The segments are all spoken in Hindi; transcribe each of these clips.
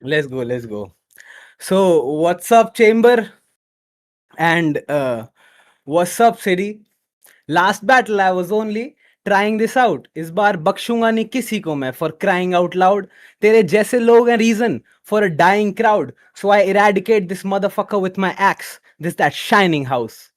Let's go. Let's go. So, what's up, Chamber? And what's up, City? Last battle I was only trying this out. इस बार बख्शूंगा नहीं किसी को मैं for crying out loud. तेरे जैसे लोग हैं reason for a dying crowd. So I eradicate this motherfucker with my axe. This that shining house.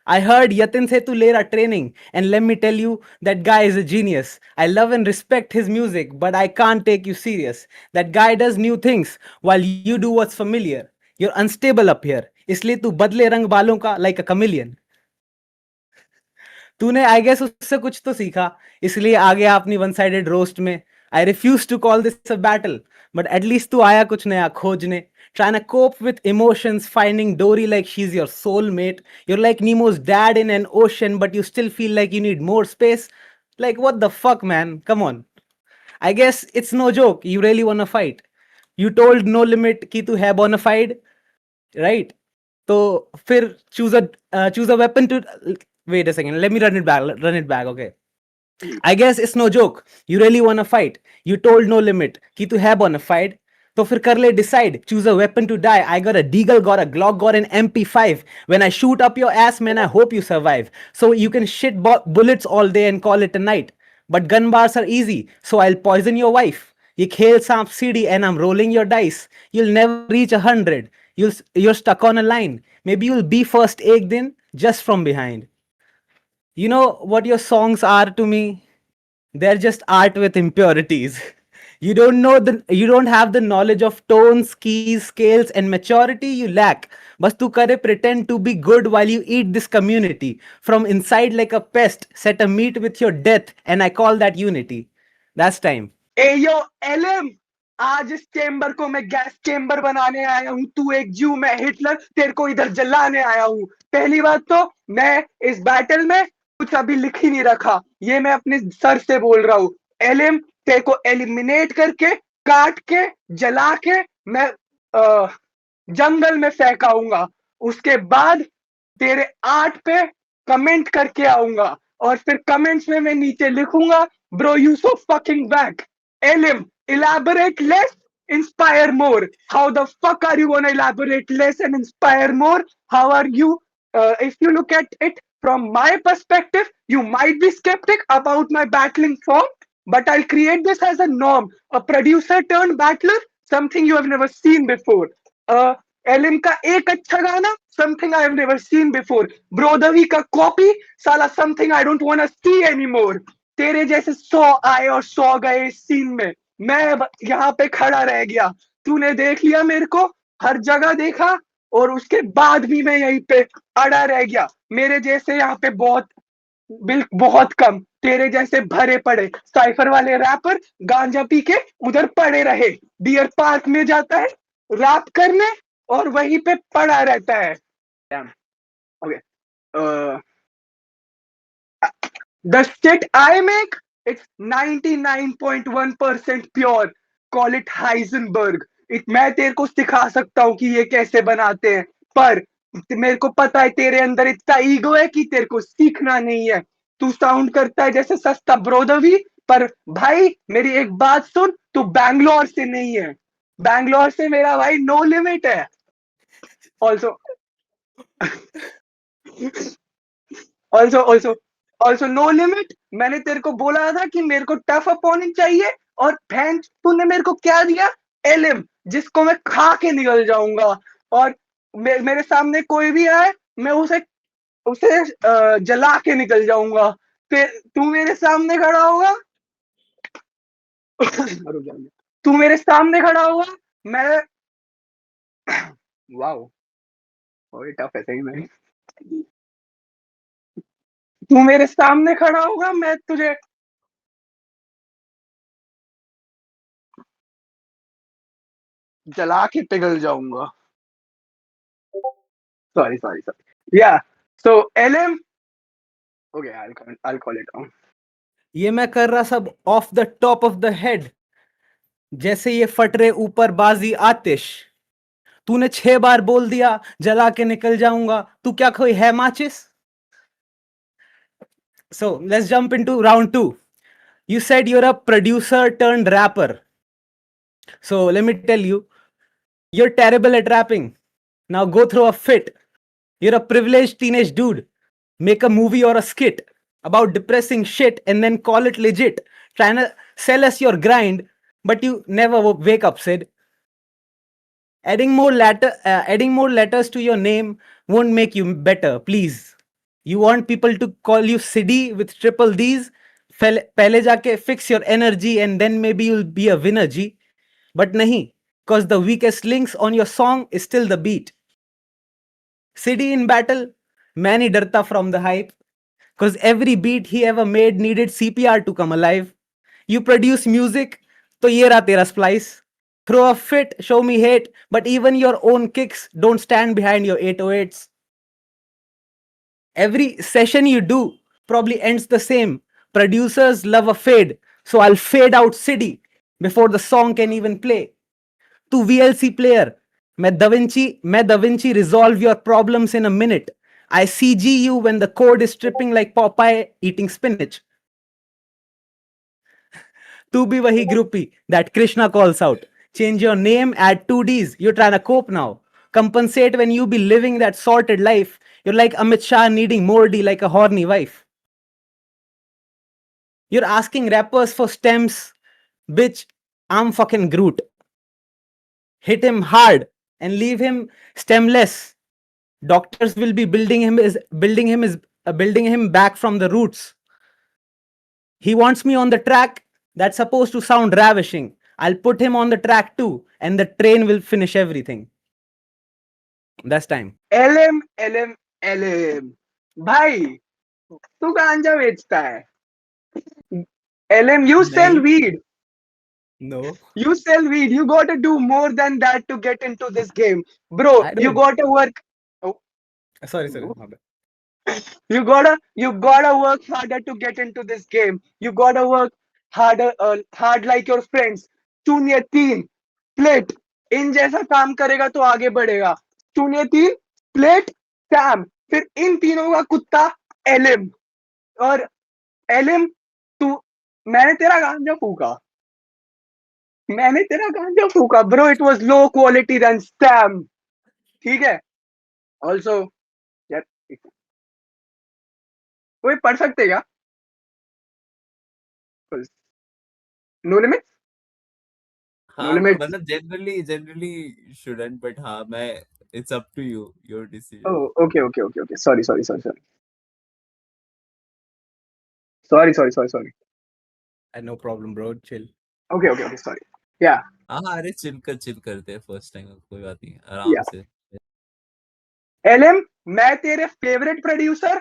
I heard Yatin se tu lera training, and let me tell you, that guy is a genius. I love and respect his music, but I can't take you serious. That guy does new things while you do what's familiar. You're unstable up here. इसलिए तू बदले रंग बालों का like a chameleon. तूने आई गेस उससे कुछ तो सीखा, इसलिए आ गया अपनी वन साइडेड रोस्ट में. I refuse to call this a battle, but at least तू आया कुछ नया खोजने. Trying to cope with emotions, finding Dory like she's your soulmate. You're like Nemo's dad in an ocean, but you still feel like you need more space. Like, what the fuck, man? Come on. I guess it's no joke. You really wanna fight. You told No Limit कि तू है bona fide, right? तो फिर choose a weapon to wait a second. Let me run it back. Run it back. Okay. I guess it's no joke. You really wanna fight. You told No Limit कि तू है bona fide. तो फिर कर ले decide. Choose a weapon to die. I got a Deagle, got a Glock, got an MP5. When I shoot up your ass, man, I hope you survive. So you can shit bullets all day and call it a night. But gun bars are easy, so I'll poison your wife. ये खेल सांप सीढ़ी and I'm rolling your dice. You'll never reach 100. You're stuck on a line. Maybe you'll be first egg then, just from behind. You know what your songs are to me? They're just art with impurities. You don't have the knowledge of tones, keys, scales, and maturity you lack. Bas tu kare pretend to be good while you eat this community. From inside like a pest, set a meat with your death, and I call that unity. That's time. Ayo LM, आज इस चेंबर को मैं गैस चेंबर बनाने आया हूँ. तू एक ज्यू, मैं हिटलर, तेरे को इधर जलाने आया हूँ. पहली बात तो मैं इस बैटल में कुछ अभी लिख ही नहीं रखा, ये मैं अपने सर से बोल रहा हूँ. एलएम, तेरे को एलिमिनेट करके, काट के, जला के मैं जंगल में फेंकाऊंगा. उसके बाद तेरे आर्ट पे कमेंट करके आऊंगा, और फिर कमेंट्स में मैं नीचे लिखूंगा, bro you so fucking back. एलिम, elaborate less, inspire more. How the fuck are you gonna elaborate less and inspire more? How are you? If you look at it from my perspective, you might be skeptic about my battling form, but I'll create this as a norm, a producer turned battler, something you have never seen before. एलिन का एक अच्छा गाना, something I have never seen before. Brodha V का कॉपी, साला something I don't want to see anymore. तेरे जैसे 100 आए और 100 गए इस सीन में. मैं यहाँ पे खड़ा रह गया. तूने देख लिया मेरे को, हर जगह देखा, और उसके बाद भी मैं यहीं पे अड़ा रह गया. मेरे जैसे यहाँ पे बहुत कम, तेरे जैसे भरे पड़े साइफर वाले रैपर गांजा पी के उधर पड़े रहे, डियर पार्क में जाता है रैप करने और वहीं पे पड़ा रहता है. Okay, the shit I make, it's 99.1% pure. Call it Heisenberg. मैं तेरे को सिखा सकता हूँ कि ये कैसे बनाते हैं, पर मेरे को पता है तेरे अंदर इतना ईगो है कि तेरे को सीखना नहीं है. तू साउंड करता है जैसे सस्ता ब्रोदवी, पर भाई मेरी एक बात सुन, तू बैंगलोर से नहीं है. बैंगलोर से मेरा भाई नो लिमिट है. Also also also no limit. मैंने तेरे को बोला था कि मेरे को टफ अपोनेंट चाहिए, और फैन तूने मेरे को क्या दिया? एलिम, जिसको मैं खा के निकल जाऊंगा. और मेरे सामने कोई भी आए, मैं उसे उसे जला के निकल जाऊंगा. फिर तू मेरे सामने खड़ा होगा तू मेरे सामने खड़ा होगा, मैं वाओ, टफ है सही में. तू मेरे सामने खड़ा होगा, मैं तुझे जला के पिघल जाऊंगा. Sorry yeah. So LM, okay, I'll call it down. ये मैं कर रहा सब off the top of the head, जैसे ये फट रहे ऊपर बाजी आतिश. तूने 6 बार बोल दिया जला के निकल जाऊंगा, तू क्या कोई है माचिस? So let's jump into round 2. You said you're a producer turned rapper. So let me tell you, you're terrible at rapping. Now go through a fit. You're a privileged teenage dude. Make a movie or a skit about depressing shit and then call it legit. Trying to sell us your grind, but you never wake up, Sid. Adding more letters to your name won't make you better, please. You want people to call you Siddy with triple D's? पहले जाके fix your energy and then maybe you'll be a winner, G. But nahi, cause the weakest links on your song is still the beat. Siddy in battle, man ही डरता from the hype. Cause every beat he ever made needed CPR to come alive. You produce music, तो ये रहा तेरा splice. Throw a fit, show me hate, but even your own kicks don't stand behind your 808s. Every session you do probably ends the same. Producers love a fade, so I'll fade out Siddy before the song can even play. To VLC player, मैं Da Vinci resolve your problems in a minute. I CG you when the code is tripping like Popeye eating spinach. To be wahi groupie that Krishna calls out. Change your name, add 2 Ds. You're trying to cope now. Compensate when you be living that sorted life. You're like Amit Shah needing more D like a horny wife. You're asking rappers for stems. Bitch, I'm fucking Groot. Hit him hard and leave him stemless. Doctors will be building him back from the roots. He wants me on the track that's supposed to sound ravishing. I'll put him on the track too, and the train will finish everything. That's time. LM LM LM भाई तू गांजा बेचता है LM you sell नहीं. weed No, you sell weed you got to do more than that to get into this game bro I you don't. got to work Sorry. My bad. you gotta work harder to get into this game you gotta work harder hard like your friends शून्य तीन प्लेट इन जैसा काम करेगा तो आगे बढ़ेगा शून्य तीन प्लेट सैम फिर इन तीनों का कुत्ता एलिम और एलिम तू मैंने तेरा गांजा फूका bro it was low quality than Sam ठीक है ऑल्सो यार कोई पढ़ सकते क्या नो लिमिट नो हाँ लिमिट मतलब जनरली शुडंट बट हाँ मैं it's up to you your decision Oh, okay. Sorry. No problem, bro. Chill. Okay. Sorry. Yeah. हाँ अरे चिल करते हैं फर्स्ट टाइम कोई बात नहीं आराम Yeah. से LM मैं तेरे फेवरेट प्रोड्यूसर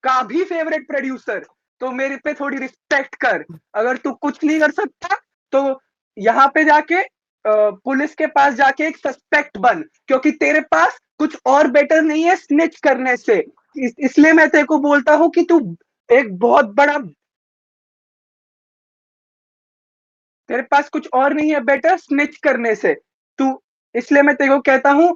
का भी फेवरेट प्रोड्यूसर तो मेरे पे थोड़ी रिस्पेक्ट कर अगर तू कुछ नहीं कर सकता तो यहाँ पे जाके पुलिस के पास जाके एक सस्पेक्ट बन क्योंकि तेरे पास कुछ और बेटर नहीं है स्निच करने से इसलिए मैं तेरे को बोलता हूँ कि तू एक बहुत बड़ा तेरे पास कुछ और नहीं है बेटर स्निच करने से तू इसलिए मैं तेरे को कहता हूँ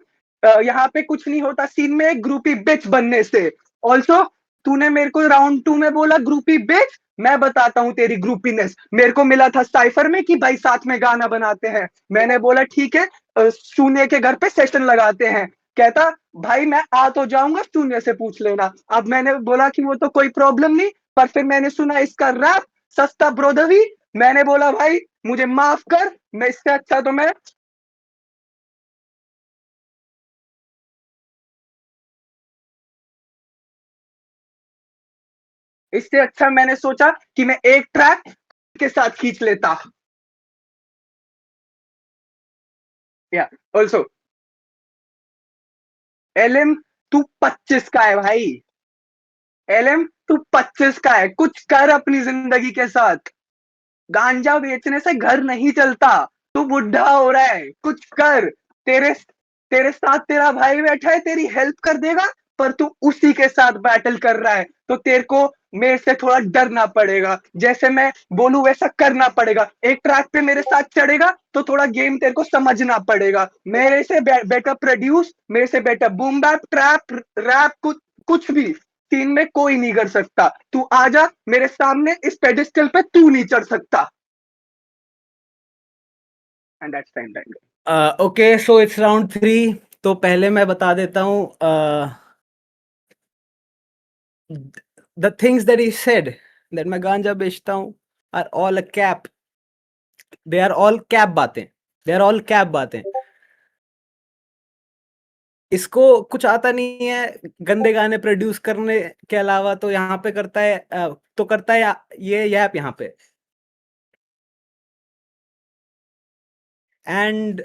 यहाँ पे कुछ नहीं होता सीन में एक ग्रुपी बिच बनने से ऑल्सो तूने मेरे को राउंड 2 में बोला ग्रुपी बिच मैं बताता हूँ तेरी ग्रुपीनेस मेरे को मिला था साइफर में कि भाई साथ में गाना बनाते हैं मैंने बोला ठीक है शून्य के घर पे सेशन लगाते हैं कहता भाई मैं आ तो जाऊंगा शून्य से पूछ लेना अब मैंने बोला कि वो तो कोई प्रॉब्लम नहीं पर फिर मैंने सुना इसका रैप सस्ता ब्रोदवी मैंने बोला भाई मुझे माफ कर मैं इससे अच्छा तो मैं इससे अच्छा मैंने सोचा कि मैं एक ट्रैक के साथ खींच लेता या ऑल्सो एलएम तू 25 का है भाई एलएम तू 25 का है कुछ कर अपनी जिंदगी के साथ गांजा बेचने से घर नहीं चलता तू बुढ़ा हो रहा है कुछ कर तेरे तेरे साथ तेरा भाई बैठा है तेरी हेल्प कर देगा पर तू उसी के साथ बैटल कर रहा है तो तेरे को मेरे से थोड़ा डरना पड़ेगा जैसे मैं बोलूं वैसा करना पड़ेगा एक ट्रैक पे मेरे साथ चढ़ेगा तो थोड़ा गेम तेरे को समझना पड़ेगा मेरे से बेटर प्रोड्यूस मेरे से better boom bap trap rap कुछ भी तीन में कोई नहीं कर सकता तू आजा मेरे सामने इस पेडिस्टल पे तू नहीं चढ़ सकता and that's time. Okay, so it's round 3. तो पहले मैं बता देता हूँ the things that he said that मैं गांजा बेचता हूँ are all a cap. They are all cap बातें. They are all cap बातें. इसको कुछ आता नहीं है गंदे गाने प्रोड्यूस करने के अलावा, तो यहाँ पे करता है तो करता है ये यैप यहाँ पे. एंड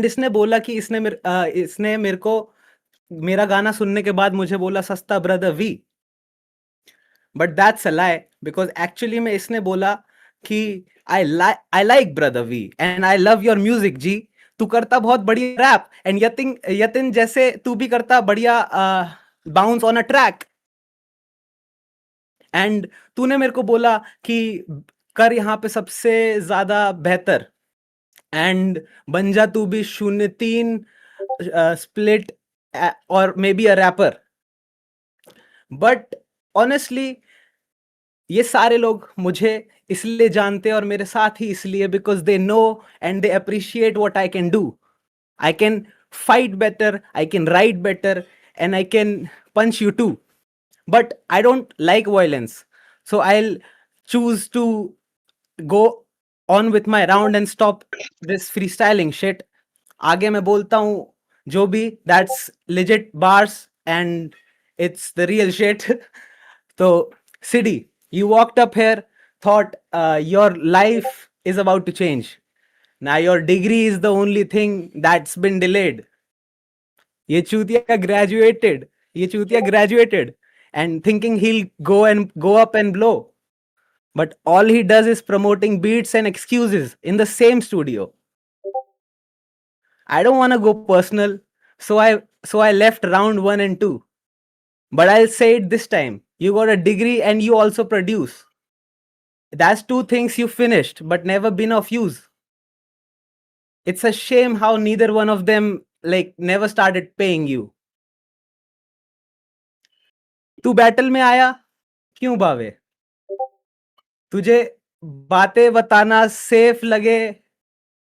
इसने बोला कि इसने मेरे को मेरा गाना सुनने के बाद मुझे बोला सस्ता Brodha V. But that's a lie, because actually में इसने बोला कि I like Brodha V and I love your music जी. तू करता बहुत बढ़िया रैप एंड यतिन जैसे तू भी करता बढ़िया bounce on a track. And तूने मेरे को बोला कि कर यहाँ पे सबसे ज्यादा बेहतर एंड बन जा तू भी 0-3 स्प्लिट और may be a rapper. But honestly ये सारे लोग मुझे इसलिए जानते हैं और मेरे साथ ही इसलिए because they know and they appreciate what I can do. I can fight better, I can write better, and I can punch you too. But I don't like violence. So I'll choose to go on with my round and stop this freestyling shit. आगे मैं बोलता हूँ जो भी, that's legit bars and it's the real shit. So, Sidi, you walked up here, thought your life is about to change. Now your degree is the only thing that's been delayed. ये चूतिया graduated and thinking he'll go up and blow. But all he does is promoting beats and excuses in the same studio. I don't want to go personal, so I left round 1 and 2. But I'll say it this time. You got a degree and you also produce. That's 2 things you finished but never been of use. It's a shame how neither one of them like never started paying you. तू बैटल में आया क्यों बावे? तुझे बातें बताना सेफ लगे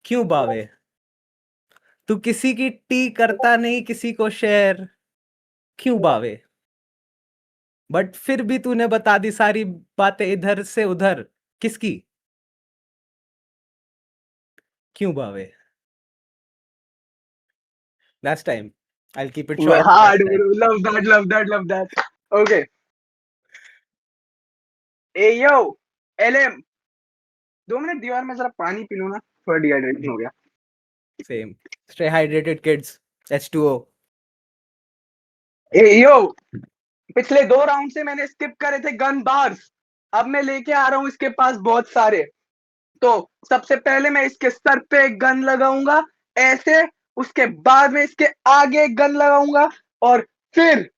क्यों बावे? तू किसी की टी करता नहीं किसी को शेयर क्यों बावे? बट फिर भी तूने बता दी सारी बातें इधर से उधर किसकी? क्यों बावे? Last time. I'll keep it short. Hard, last time. bro. Love that. Okay. Hey yo, LM. 2 minute दीवार में जरा पानी पी लूं ना, थोड़ा डिहाइड्रेशन हो गया. Same. Stay hydrated, kids. H2O. Hey yo, पिछले 2 राउंड से मैंने स्किप करे थे गन बार्स. अब मैं लेके आ रहा हूँ इसके पास बहुत सारे. तो सबसे पहले मैं इसके सर पे एक गन लगाऊंगा ऐसे, उसके बाद में इसके आगे एक गन लगाऊंगा और फिर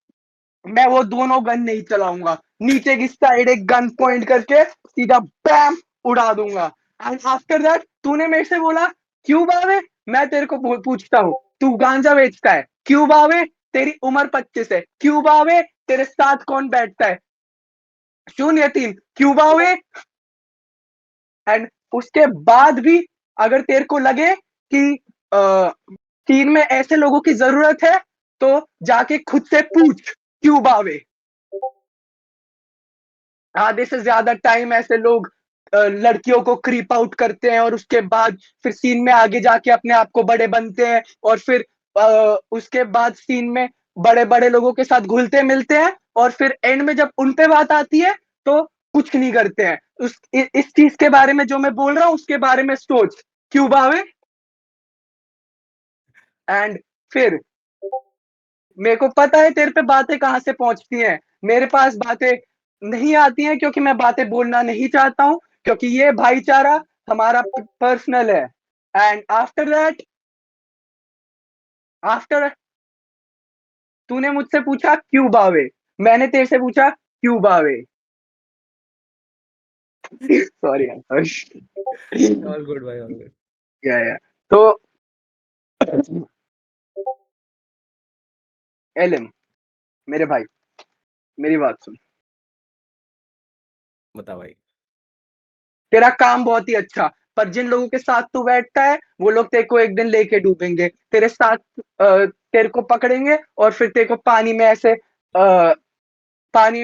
मैं वो दोनों गन नहीं चलाऊंगा. नीचे की साइड एक गन पॉइंट करके सीधा बैम उड़ा दूंगा. एंड आफ्टर दैट तूने मेरे से बोला क्यों बावे. मैं तेरे को पूछता हूँ, तू गांजा बेचता है क्यों बावे? तेरी उम्र 25 है क्यों बावे? तेरे साथ कौन बैठता है? 0-3 क्यों बावे? एंड उसके बाद भी अगर तेरे को लगे कि सीन में ऐसे लोगों की जरूरत है तो जाके खुद से पूछ क्यों बावे. आधे से ज्यादा टाइम ऐसे लोग लड़कियों को क्रीप आउट करते हैं और उसके बाद फिर सीन में आगे जाके अपने आप को बड़े बनते हैं और फिर उसके बाद सीन में बड़े बड़े लोगों के साथ घुलते मिलते हैं और फिर एंड में जब उन पे बात आती है तो कुछ नहीं करते हैं. इस चीज के बारे में जो मैं बोल रहा हूँ उसके बारे में सोच क्यों बावे. एंड फिर मेरे को पता है तेरे पे बातें कहां से पहुंचती हैं. मेरे पास बातें नहीं आती हैं क्योंकि मैं बातें बोलना नहीं चाहता हूं, क्योंकि ये भाईचारा हमारा पर्सनल है. एंड आफ्टर तूने मुझसे पूछा क्यों बावे, मैंने तेरे से पूछा क्यों बावे. Sorry All good, bhai, all good. या तो एलएम मेरे भाई, मेरी बात सुन. बता भाई. तेरा काम बहुत ही अच्छा, पर जिन लोगों के साथ तू बैठता है वो लोग तेरे को एक दिन लेके डूबेंगे, तेरे साथ तेरे को पकड़ेंगे और फिर तेरे को पानी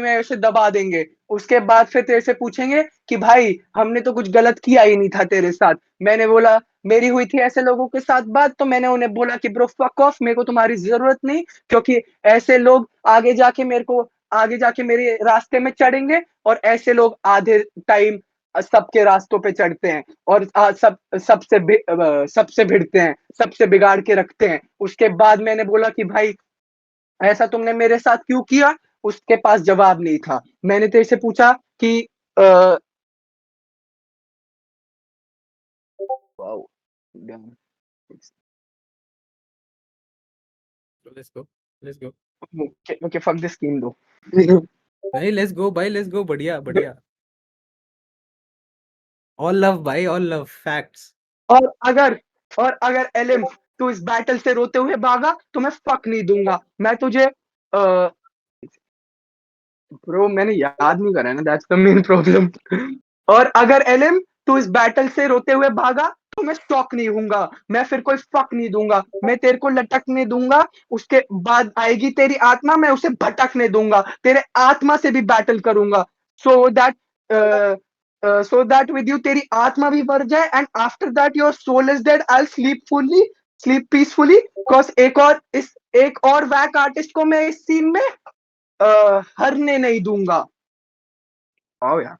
में ऐसे दबा देंगे। उसके बाद फिर तेरे से पूछेंगे कि भाई हमने तो कुछ गलत किया ही नहीं था तेरे साथ। मैंने बोला मेरी हुई थी ऐसे लोगों के साथ बात, तो मैंने उन्हें बोला कि ब्रो फक ऑफ, मेरे को तुम्हारी ज़रूरत नहीं, क्योंकि ऐसे लोग आगे जाके मेरे रास्ते में चढ़ेंगे और ऐसे लोग आधे टाइम सबके रास्तों पे चढ़ते हैं और सबसे भिड़ते हैं, सबसे बिगाड़ के रखते हैं। उसके बाद मैंने बोला कि भाई ऐसा तुमने मेरे साथ क्यों किया? उसके पास जवाब नहीं था। मैंने तेरे से पूछा कि अ, wow! Done. Let's go, let's go okay, okay fuck this game दो। भाई, लेट्स गो भाई, लेट्स गो, बढ़िया बढ़िया। ऑल लव भाई, ऑल लव, फैक्ट्स। और अगर और अगर एलिम तू इस बैटल से रोते हुए भागा तो मैं फक नहीं दूंगा। मैं तुझे ब्रो मैंने याद नहीं करा है ना, दैट्स द मेन प्रॉब्लम। और अगर एलिम तू इस बैटल से रोते हुए भागा तो मैं शॉक नहीं हूंगा, मैं फिर कोई फक नहीं दूंगा, मैं तेरे को लटकने दूंगा। उसके बाद आएगी तेरी आत्मा, मैं उसे भटकने दूंगा, तेरे आत्मा से भी बैटल करूंगा, सो दैट विद यू तेरी आत्मा भी मर जाए, and after that your soul is dead, I sleep peacefully, because एक और वैक आर्टिस्ट को मैं इस सीन में हरने नहीं दूंगा। आओ यार।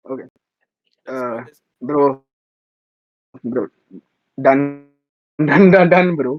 Okay let's go, let's bro bro done done done done bro.